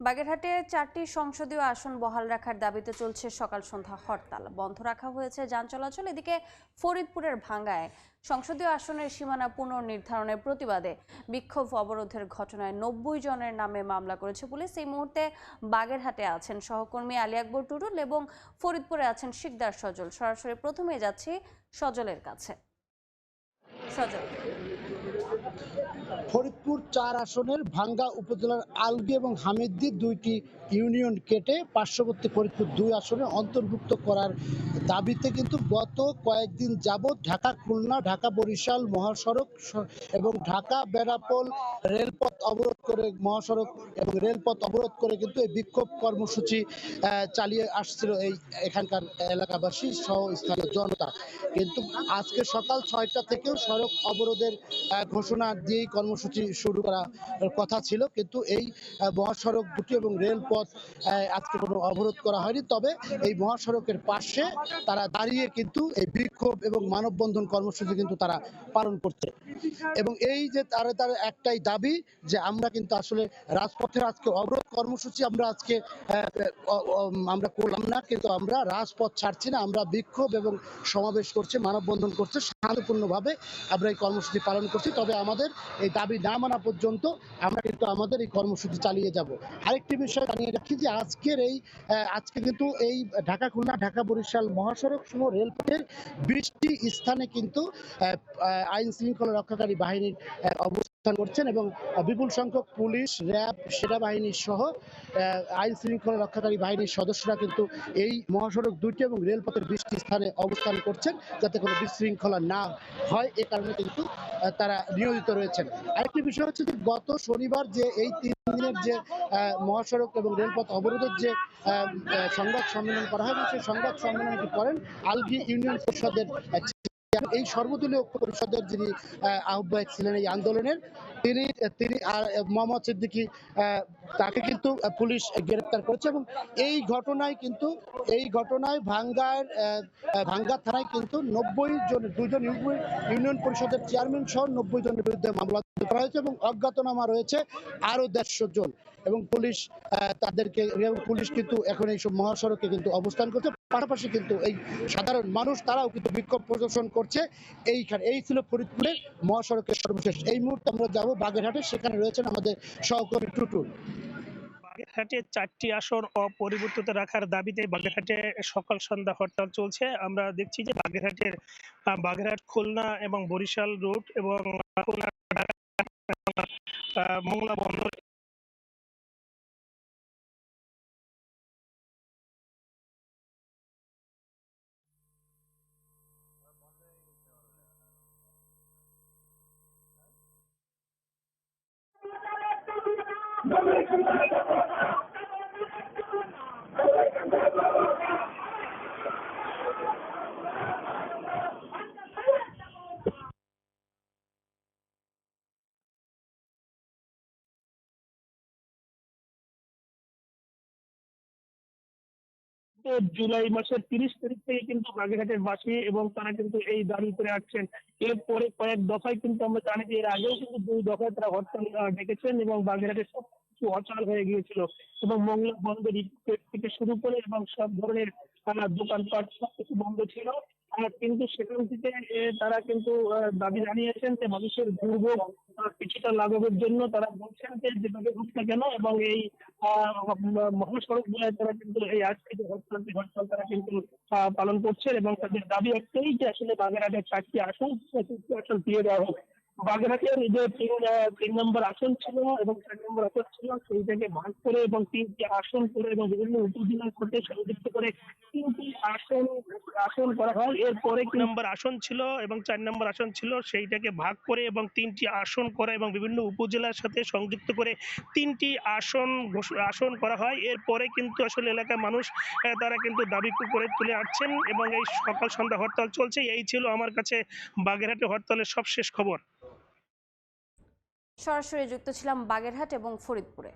বাগেরহাটে 4টি সংসদীয় আসন বহাল রাখার দাবিতে চলছে সকাল সন্ধ্যা হরতাল। বন্ধ রাখা হয়েছে যান চলাচল। এদিকে ফরিদপুরের ভাঙ্গায় সংসদীয় আসনের সীমানা পুনর্নির্ধারণের প্রতিবাদে বিক্ষোভ অবরোধের ঘটনায় 90 জনের নামে মামলা করেছে পুলিশ। এই মুহূর্তে বাগেরহাটে আছেন সহকর্মী আলী আকবর টুটুল এবং ফরিদপুরে আছেন শিকদার সজল। সরাসরি প্রথমে যাচ্ছি সজলের কাছে। সজল, ফরিদপুর 4 আসনের ভাঙ্গা উপজেলার আলগী এবং হামিদ্দি দুইটি ইউনিয়ন কেটে পার্শ্ববর্তী ফরিদপুর 2 আসনে অন্তর্ভুক্ত করার দাবিতে কিন্তু গত কয়েকদিন যাবৎ ঢাকা খুলনা, ঢাকা বরিশাল মহাসড়ক এবং ঢাকা বেনাপোল রেলপথ অবরোধ করে মহাসড়ক এবং রেলপথ অবরোধ করে কিন্তু এই বিক্ষোভ কর্মসূচি চালিয়ে আসছিল এখানকার এলাকাবাসী সহ স্থানীয় জনতা। কিন্তু আজকে সকাল 6টা থেকেও সড়ক অবরোধের ঘোষণা দিয়েই কর্মসূচি শুরু করার কথা ছিল, কিন্তু এই মহাসড়ক দুটি এবং রেলপথ আজকে কোনো অবরোধ করা হয়নি। তবে এই মহাসড়কের পাশে তারা দাঁড়িয়ে কিন্তু এই বিক্ষোভ এবং মানববন্ধন কর্মসূচি কিন্তু তারা পালন করছে। এবং এই যে তার একটাই দাবি যে আমরা কিন্তু আসলে রাজপথের আজকে অবরোধ কর্মসূচি আমরা আজকে আমরা করলাম না, কিন্তু আমরা রাজপথ ছাড়ছি না, আমরা বিক্ষোভ এবং সমাবেশ করছি, মানববন্ধন করছে, শান্তিপূর্ণভাবে আমরা এই কর্মসূচি পালন করছি। তবে আমাদের এই দাবি না মানা পর্যন্ত আমরা কিন্তু আমাদের এই কর্মসূচি চালিয়ে যাব। আরেকটি বিষয় জানিয়ে রাখি যে আজকে কিন্তু এই ঢাকা খুলনা ঢাকা বরিশাল মহাসড়ক সহ রেলপথের 20টি স্থানে কিন্তু আইন শৃঙ্খলা রক্ষাকারী বাহিনীর অবস্থান করছেন এবং বিপুল সংখ্যক পুলিশ, র্যাব, সেনাবাহিনী সহ আইন শৃঙ্খলা রক্ষাকারী বাহিনীর সদস্যরা কিন্তু এই মহাসড়ক দুইটি এবং রেলপথের 20টি স্থানে অবস্থান করছেন যাতে কোনো বিশৃঙ্খলা না হয়, এ কারণে কিন্তু তারা নিয়োজিত রয়েছেন। আরেকটি বিষয় হচ্ছে যে গত শনিবার যে এই 3 দিনের যে মহাসড়ক এবং রেলপথ অবরোধের যে সংবাদ সম্মেলন করা হয়, সেই সংবাদ সম্মেলনটি করেন আলগী ইউনিয়ন পরিষদের এই সর্বদলীয় ঐক্য পরিষদের যিনি আহ্বায়ক ছিলেন এই আন্দোলনের, তিনি মোহাম্মদ সিদ্দিকী, তাকে কিন্তু পুলিশ গ্রেপ্তার করেছে। এবং এই ঘটনায় ভাঙ্গা থানায় কিন্তু 2জন ইউনিয়ন পরিষদের চেয়ারম্যান সহ 90 জনের বিরুদ্ধে মামলা করা হয়েছে এবং অজ্ঞাতনামা রয়েছে আরো 150 জন। এবং পুলিশ কিন্তু এখন এইসব মহাসড়কে কিন্তু অবস্থান করছে। পাশাপাশি কিন্তু এই সাধারণ মানুষ তারাও কিন্তু বিক্ষোভ প্রদর্শন করছে। এই ছিল ফরিদপুরের মহাসড়কের সর্বশেষ। এই মুহূর্তে আমরা যাব বাগেরহাটে, সেখানে রয়েছেন আমাদের সহকর্মী টুটুল। বাগেরহাটে 4টি আসন অপরিবর্তিত রাখার দাবিতে বাগেরহাটে সকাল সন্ধ্যা হরতাল চলছে। আমরা দেখছি যে বাগেরহাট খুলনা এবং বরিশাল রুট এবং মোংলা বন্দর জুলাই মাসের 30 তারিখ থেকে কিন্তু বাগেরহাটের বাসী এবং তারা কিন্তু এই দাবি করে আসছেন। এরপরে কয়েক দফায় কিন্তু আমরা জানি যে এর আগেও কিন্তু 2 দফায় তারা হরতাল ডেকেছেন এবং বাগেরহাটে সবকিছু অচল হয়ে গিয়েছিল এবং মংলা বন্দর থেকে শুরু করে এবং সব ধরনের দোকানপাট সবকিছু বন্ধ ছিল। কিন্তু সেখান থেকে তারা কিন্তু দাবি জানিয়েছেন যে মানুষের দুর্ভোগ কিছুটা লাঘবের জন্য তারা বলছেন যে যেভাবে হোক না কেন এবং এই মহাসড়ক গুলায় তারা কিন্তু এই আজকে যে হরতাল তারা কিন্তু পালন করছেন এবং তাদের দাবি একটাই যে আসলে বাগেরহাটের 4টি আসন দিয়ে দেওয়া হোক। বাগেরহাটের যে 3 নম্বর আসন ছিল এবং 4 নম্বর আসন ছিল সেইটাকে ভাগ করে এবং 3টি আসন করে এবং বিভিন্ন উপজেলার সাথে সংযুক্ত করে 3টি আসন করা হয়। এরপরে নম্বর আসন ছিল এবং 4 নম্বর আসন ছিল সেইটাকে ভাগ করে এবং 3টি আসন করা এবং বিভিন্ন উপজেলার সাথে সংযুক্ত করে 3টি আসন করা হয়। এরপরে কিন্তু আসলে এলাকার মানুষ তারা কিন্তু দাবি করে তুলে আসছেন এবং এই সকাল সন্ধ্যা হরতাল চলছে। এই ছিল আমার কাছে বাগেরহাটে হরতালের সবশেষ খবর। সরাসরি যুক্ত ছিলাম বাগেরহাট এবং ফরিদপুরে।